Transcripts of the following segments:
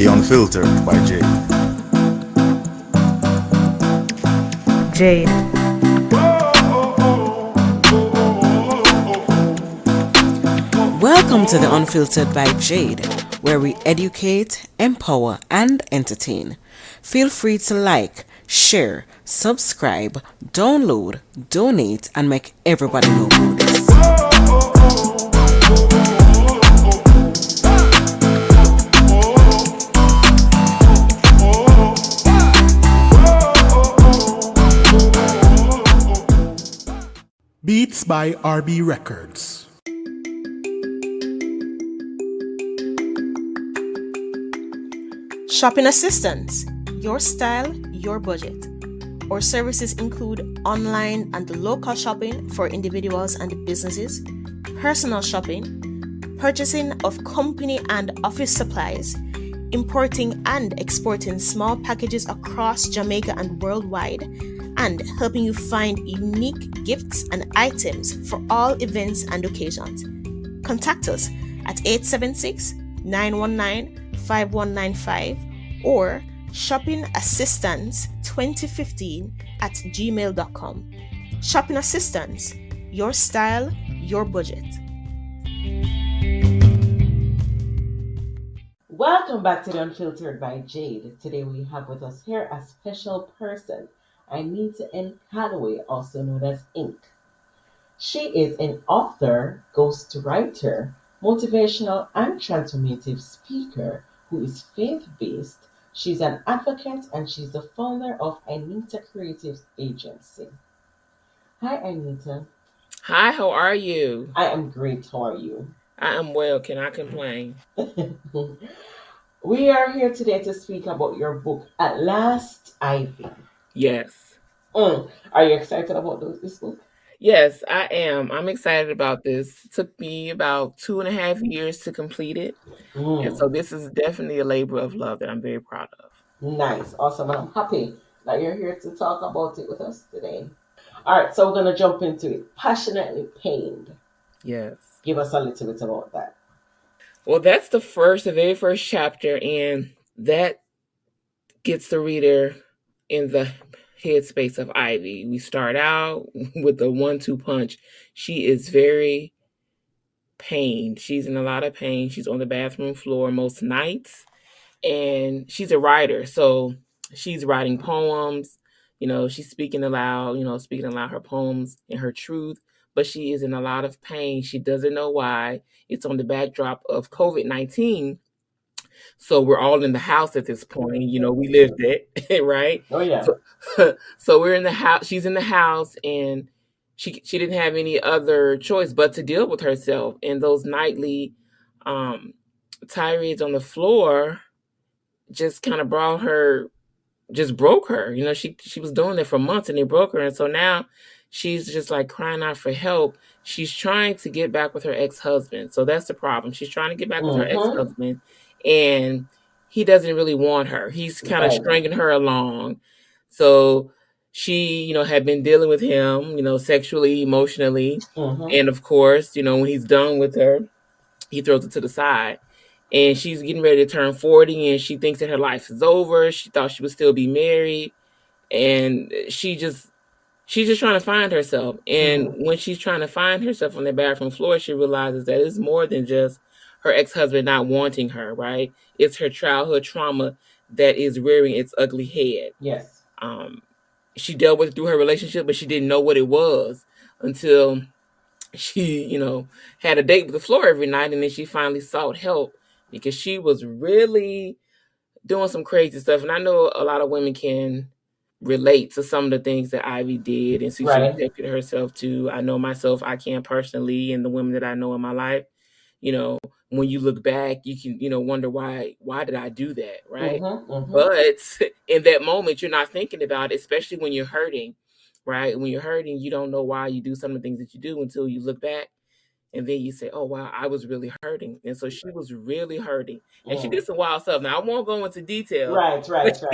The Unfiltered by Jade. Jade. Welcome to The Unfiltered by Jade, where we educate, empower, and entertain. Feel free to like, share, subscribe, download, donate, and make everybody know about this. Beats by RB Records. Shopping assistance, your style, your budget. Our services include online and local shopping for individuals and businesses, personal shopping, purchasing of company and office supplies, importing and exporting small packages across Jamaica and worldwide, and helping you find unique gifts and items for all events and occasions. Contact us at 876-919-5195 or shoppingassistance2015@gmail.com. Shopping Assistance, your style, your budget. Welcome back to The Unfiltered by Jade. Today we have with us here a special person, Anita and Callaway, also known as Ink. She is an author, ghostwriter, motivational and transformative speaker who is faith-based. She's an advocate and she's the founder of Anita Creative Agency. Hi, Anita. Hi, how are you? I am great. How are you? I am well. Can I complain? We are here today to speak about your book, At Last, Ivy. Yes. Are you excited about this book? Yes, I am. I'm excited about this. It took me about 2.5 years to complete it. And so this is definitely a labor of love that I'm very proud of. Nice. Awesome. And I'm happy that you're here to talk about it with us today. All right. So we're going to jump into it. Passionately Pained. Yes. Give us a little bit about that. Well, that's the very first chapter, and that gets the reader in the headspace of Ivy. We start out with the 1-2 punch. She is very pained. She's in a lot of pain. She's on the bathroom floor most nights, and she's a writer. So she's writing poems, she's speaking aloud her poems and her truth, but she is in a lot of pain. She doesn't know why. It's on the backdrop of COVID-19. So we're all in the house at this point. We lived it, right? Oh, yeah. So we're in the house. She's in the house, and she didn't have any other choice but to deal with herself. And those nightly tirades on the floor just kind of broke her. She was doing it for months, and it broke her. And so now she's just like crying out for help. She's trying to get back with her ex-husband. So that's the problem. She's trying to get back with her ex-husband, and he doesn't really want her. He's kind of stringing her along. So she, had been dealing with him, sexually, emotionally. And of course, when he's done with her, he throws it to the side. And she's getting ready to turn 40, and she thinks that her life is over. She thought she would still be married. And she's just trying to find herself. And when she's trying to find herself on the bathroom floor, she realizes that it's more than just her ex-husband not wanting her, right? It's her childhood trauma that is rearing its ugly head. Yes. She dealt with it through her relationship, but she didn't know what it was until she, had a date with the floor every night, and then she finally sought help because she was really doing some crazy stuff. And I know a lot of women can relate to some of the things that Ivy did and so she protected herself too. I know myself, I can personally, and the women that I know in my life, when you look back, you can, wonder why did I do that, right? But in that moment, you're not thinking about it, especially when you're hurting, right? When you're hurting, you don't know why you do some of the things that you do until you look back. And then you say, oh, wow, I was really hurting. And so she was really hurting. And she did some wild stuff. Now, I won't go into detail. Right. But she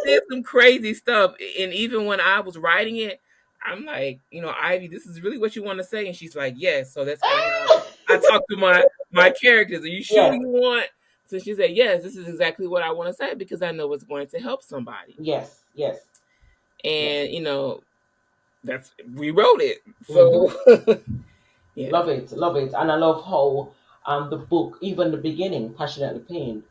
did some crazy stuff. And even when I was writing it, I'm like, Ivy, this is really what you want to say? And she's like, yes. So that's kind of how I talk to my characters. Are you sure you want So she said, yes, this is exactly what I want to say because I know it's going to help somebody. Yes, yes. And, we wrote it. So, yeah. Love it. And I love how the book, even the beginning, Passionately Pained,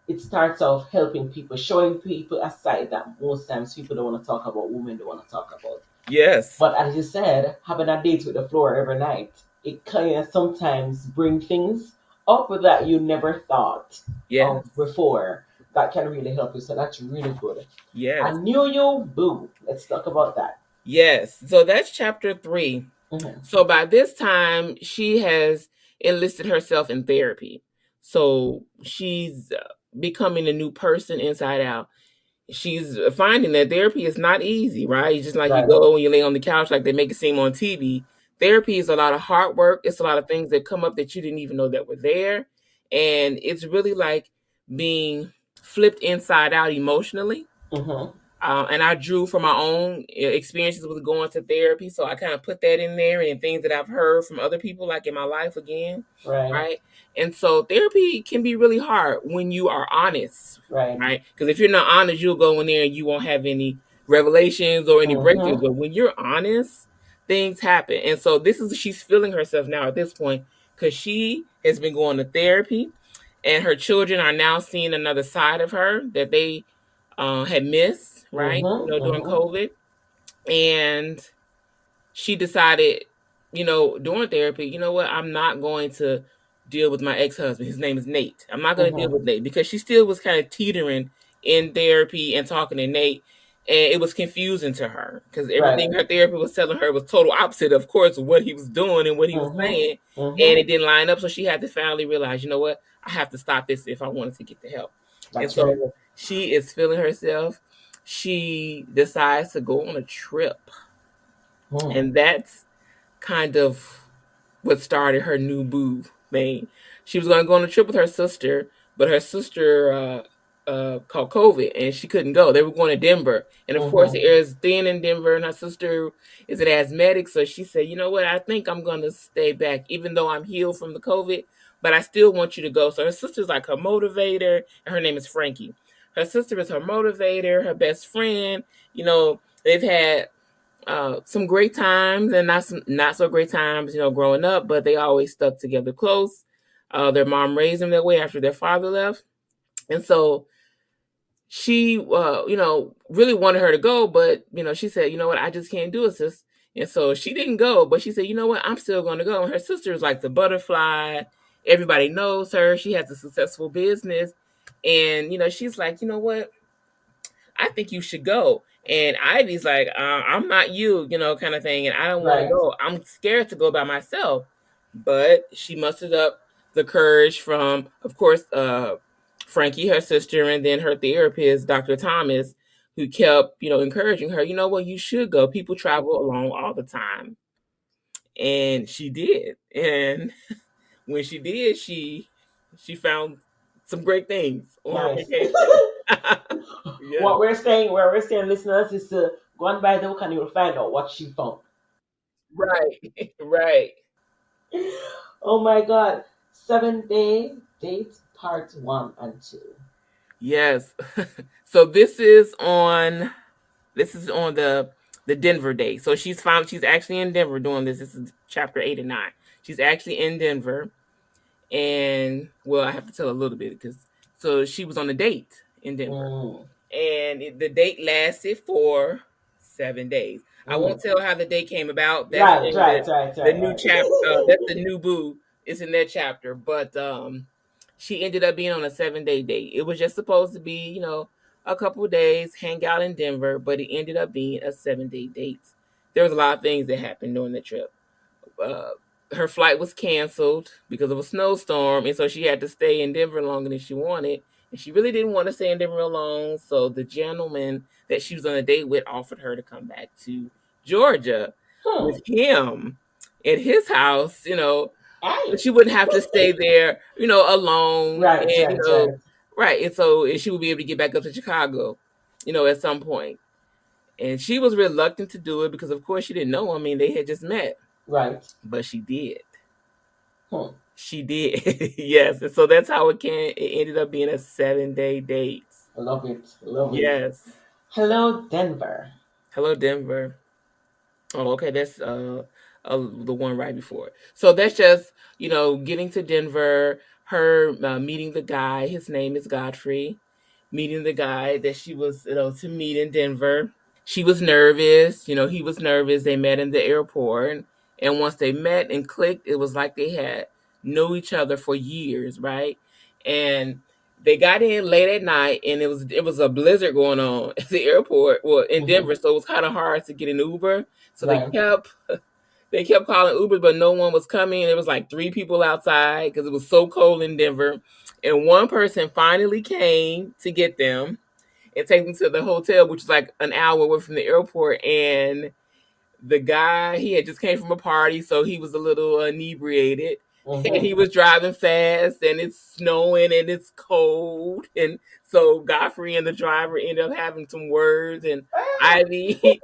it starts off helping people, showing people a side that most times people don't want to talk about, women don't want to talk about. Yes. But as you said, having a date with the floor every night, it kind of sometimes bring things up that you never thought of before. That can really help you. So that's really good. Yes. I knew you, boo. Let's talk about that. Yes. So that's chapter 3. So by this time, she has enlisted herself in therapy. So she's becoming a new person inside out. She's finding that therapy is not easy, right? It's just like you go and you lay on the couch like they make it seem on TV. Therapy is a lot of hard work. It's a lot of things that come up that you didn't even know that were there. And it's really like being flipped inside out emotionally. And I drew from my own experiences with going to therapy. So I kind of put that in there and things that I've heard from other people, like in my life again. Right. And so therapy can be really hard when you are honest. Right. Because if you're not honest, you'll go in there and you won't have any revelations or any breakthroughs. But when you're honest, things happen. And so she's feeling herself now at this point because she has been going to therapy and her children are now seeing another side of her that they had missed, right? During COVID. And she decided, during therapy, you know what? I'm not going to deal with my ex-husband. His name is Nate. I'm not going to deal with Nate because she still was kind of teetering in therapy and talking to Nate. And it was confusing to her because everything her therapist was telling her was total opposite, of course, of what he was doing and what he was saying. And it didn't line up. So she had to finally realize, you know what? I have to stop this if I wanted to get the help. And so she is feeling herself. She decides to go on a trip. And that's kind of what started her new boo thing. She was going to go on a trip with her sister, but her sister caught COVID and she couldn't go. They were going to Denver. And of course, the air is thin in Denver and her sister is an asthmatic. So she said, you know what? I think I'm going to stay back, even though I'm healed from the COVID, but I still want you to go. So her sister's like her motivator, and her name is Frankie. Her sister is her motivator, her best friend. They've had some great times and not so great times, growing up, but they always stuck together close. Their mom raised them that way after their father left. And so she, really wanted her to go, but, she said, you know what, I just can't do it, sis. And so she didn't go, but she said, you know what, I'm still going to go. And her sister is like the butterfly. Everybody knows her. She has a successful business. And, she's like, you know what, I think you should go. And Ivy's like, I'm not you, kind of thing. And I don't want to go. I'm scared to go by myself. But she mustered up the courage from, of course, Frankie, her sister, and then her therapist, Dr. Thomas, who kept, encouraging her, you know what, you should go. People travel alone all the time. And she did. And when she did, she found some great things on vacation. What we're saying, listeners, is to go and buy the book and you'll find out what she found. Right. Oh my God. 7-Day Date Part 1 and 2. Yes. So this is on the Denver day. So she's actually in Denver doing this. This is chapter 8 and 9. She's actually in Denver. And well, I have to tell a little bit so she was on a date in Denver. And the date lasted for 7 days. I won't tell how the date came about. That's the new chapter. That's the new boo. It's in that chapter. But she ended up being on a 7-day date. It was just supposed to be, a couple of days, hang out in Denver, but it ended up being a 7-day date. There was a lot of things that happened during the trip. Her flight was canceled because of a snowstorm, and so she had to stay in Denver longer than she wanted. And she really didn't want to stay in Denver long, so the gentleman that she was on a date with offered her to come back to Georgia with him at his house, but she wouldn't have to stay there, alone. Right. And so she would be able to get back up to Chicago, at some point. And she was reluctant to do it because, of course, she didn't know him. I mean, they had just met. Right. But she did. She did. Yes. And so that's how it ended up being a 7-day date. Love it. Love it. Yes. Hello, Denver. Hello, Denver. Oh, okay. That's the one right before. So that's just, getting to Denver, her meeting the guy. His name is Godfrey. Meeting the guy that she was, to meet in Denver. She was nervous. He was nervous. They met in the airport. And once they met and clicked, it was like they had known each other for years, right? And they got in late at night, and it was a blizzard going on at the airport, well, in Denver, so it was kind of hard to get an Uber. So Right. they kept calling Ubers, but no one was coming. There was like 3 people outside because it was so cold in Denver. And one person finally came to get them and take them to the hotel, which is like an hour away from the airport. And the guy, he had just came from a party, so he was a little inebriated. And he was driving fast, and it's snowing, and it's cold. And so Godfrey and the driver ended up having some words, and Ivy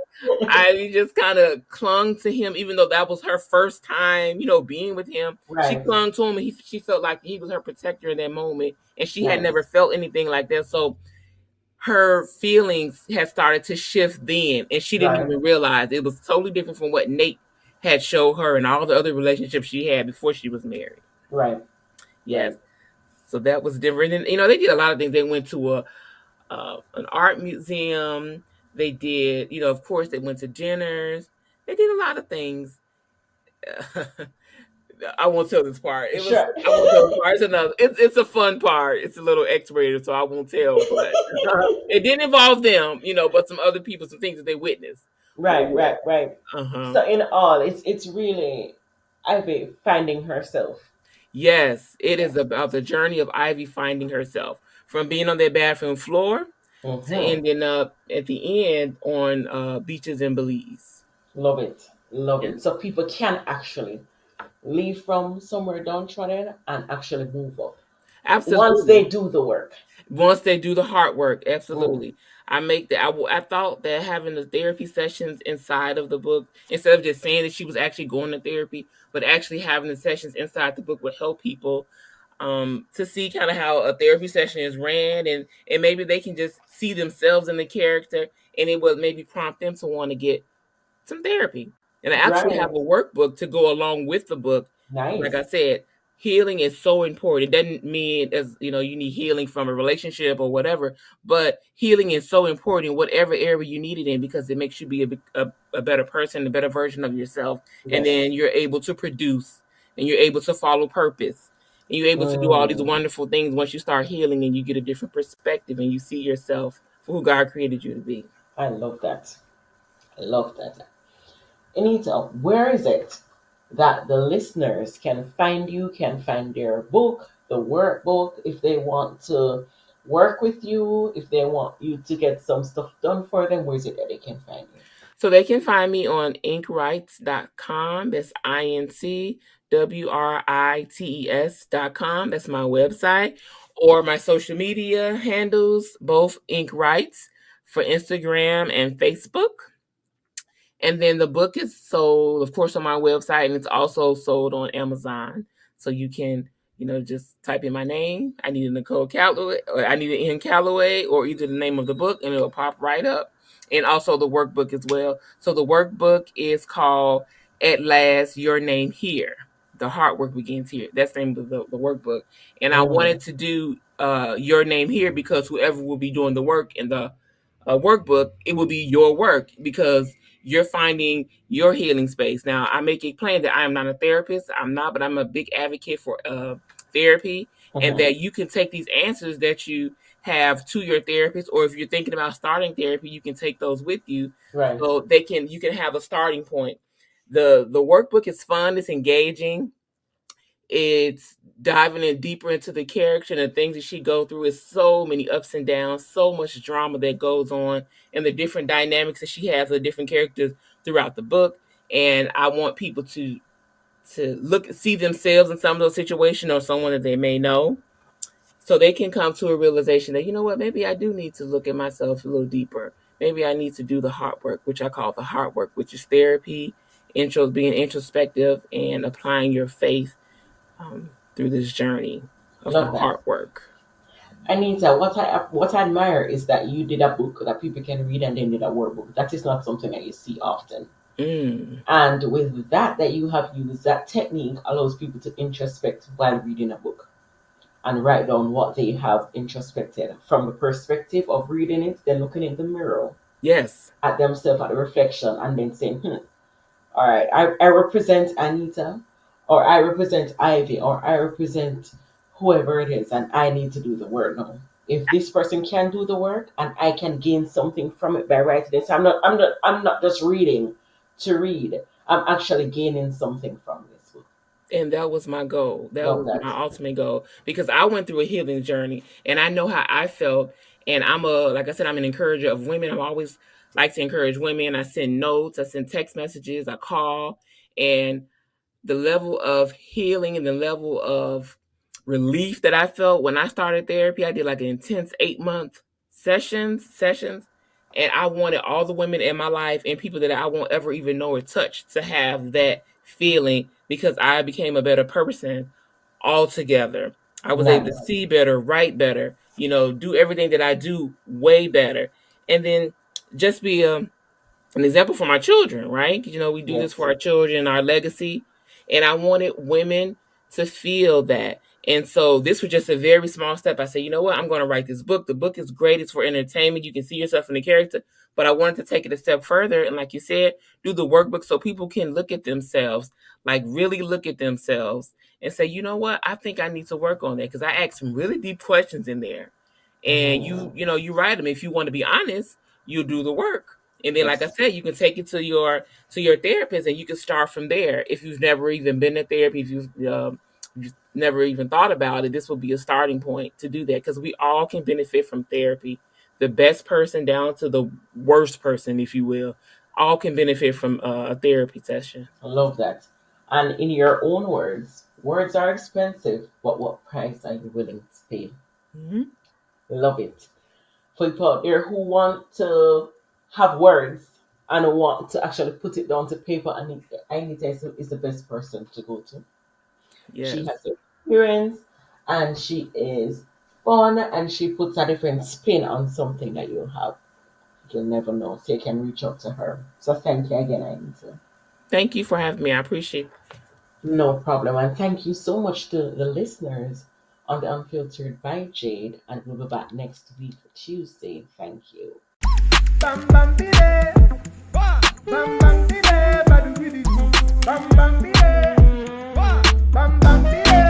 just kind of clung to him, even though that was her first time, being with him. She Right. clung to him, and she felt like he was her protector in that moment, and she had Nice. never felt anything like that. So her feelings had started to shift then, and she didn't Right. even realize it was totally different from what Nate had showed her and all the other relationships she had before she was married. Right. Yes. So that was different. And they did a lot of things. They went to an art museum. They did, of course, they went to dinners. They did a lot of things. I won't tell this part. Sure. I won't tell this part. It's another. It's a fun part. It's a little X-rated, so I won't tell. But it didn't involve them, but some other people, some things that they witnessed. Right. Right. Right. Uh-huh. So in all, it's really Ivy finding herself. Yes, it is about the journey of Ivy finding herself, from being on that bathroom floor to ending up at the end on beaches in Belize. Love it. Love Yeah. it. So people can actually leave from somewhere downtrodden and actually move up Absolutely. once they do the work. Once they do the hard work, absolutely. I thought that having the therapy sessions inside of the book, instead of just saying that she was actually going to therapy, but actually having the sessions inside the book would help people to see kind of how a therapy session is ran, and maybe they can just see themselves in the character, and it would maybe prompt them to want to get some therapy. And I actually have a workbook to go along with the book. Nice. Like I said, healing is so important. It doesn't mean you need healing from a relationship or whatever, but healing is so important in whatever area you need it in, because it makes you be a better person, a better version of yourself. Yes. And then you're able to produce, and you're able to follow purpose, and you're able to do all these wonderful things once you start healing, and you get a different perspective, and you see yourself for who God created you to be. I love that. I love that. Anita, where is it that the listeners can find you, can find their book, the workbook, if they want to work with you, if they want you to get some stuff done for them, where is it that they can find you? So they can find me on inkwrites.com. That's INCWRITES.com. That's my website. Or my social media handles, both Inkwrites for Instagram and Facebook. And then the book is sold, of course, on my website, and it's also sold on Amazon. So you can, just type in my name. I need Nicole Callaway, or I need it in Callaway, or either the name of the book, and it'll pop right up. And also the workbook as well. So the workbook is called At Last, Your Name Here. The Hard Work Begins Here. That's the name of the workbook. And I wanted to do Your Name Here because whoever will be doing the work in the workbook, it will be your work, because you're finding your healing space. Now, I make it plain that I am not a therapist. I'm not, but I'm a big advocate for therapy, and that you can take these answers that you have to your therapist, or if you're thinking about starting therapy, you can take those with you. Right. So you can have a starting point. The workbook is fun. It's engaging. It's diving in deeper into the character and the things that she go through. Is so many ups and downs, so much drama that goes on, and the different dynamics that she has with different characters throughout the book. And I want people to see themselves in some of those situations, or someone that they may know, so they can come to a realization that, what, maybe I do need to look at myself a little deeper. Maybe I need to do the hard work, which I call the hard work, which is therapy, being introspective, and applying your faith through this journey of the Love that. hard work. Anita, what I admire is that you did a book that people can read and then did a workbook. That is not something that you see often. And with that you have used, that technique allows people to introspect while reading a book and write down what they have introspected from the perspective of reading it, then looking in the mirror. Yes. At themselves, at the reflection, and then saying, all right, I represent Anita, or I represent Ivy, or I represent whoever it is, and I need to do the work now. If this person can do the work and I can gain something from it by writing this, I'm not just reading to read. I'm actually gaining something from this book. And that was my goal. That was my ultimate goal, because I went through a healing journey and I know how I felt. And like I said, I'm an encourager of women. I'm always like to encourage women. I send notes, I send text messages, I call, and the level of healing and the level of relief that I felt when I started therapy. I did like an intense 8-month sessions, and I wanted all the women in my life and people that I won't ever even know or touch to have that feeling, because I became a better person altogether. I was able to see better, write better, do everything that I do way better, and then just be an example for my children, right? We do this for our children, our legacy, and I wanted women to feel that. And so this was just a very small step. I said, you know what? I'm going to write this book. The book is great. It's for entertainment. You can see yourself in the character. But I wanted to take it a step further. And like you said, do the workbook so people can look at themselves, like really look at themselves and say, you know what? I think I need to work on that, because I asked some really deep questions in there. And you write them. If you want to be honest, you do the work. And then, like I said, you can take it to your therapist, and you can start from there. If you've never even been to therapy, if you've never even thought about it, this will be a starting point to do that, because we all can benefit from therapy. The best person down to the worst person, if you will, all can benefit from a therapy session. I love that. And in your own words are expensive, but what price are you willing to pay? Love it. For people out there who want to have words and want to actually put it down to paper, Anita is the best person to go to. Yes. She has experience, and she is fun, and she puts a different spin on something that you have. You'll never know, so you can reach out to her. So thank you again, Anita. Thank you for having me. I appreciate it. No problem. And thank you so much to the listeners on the Unfiltered by Jade, and we'll be back next week, Tuesday. Thank you. Bam bam bide, bam bam bide, bam bam bide, bam bam bide.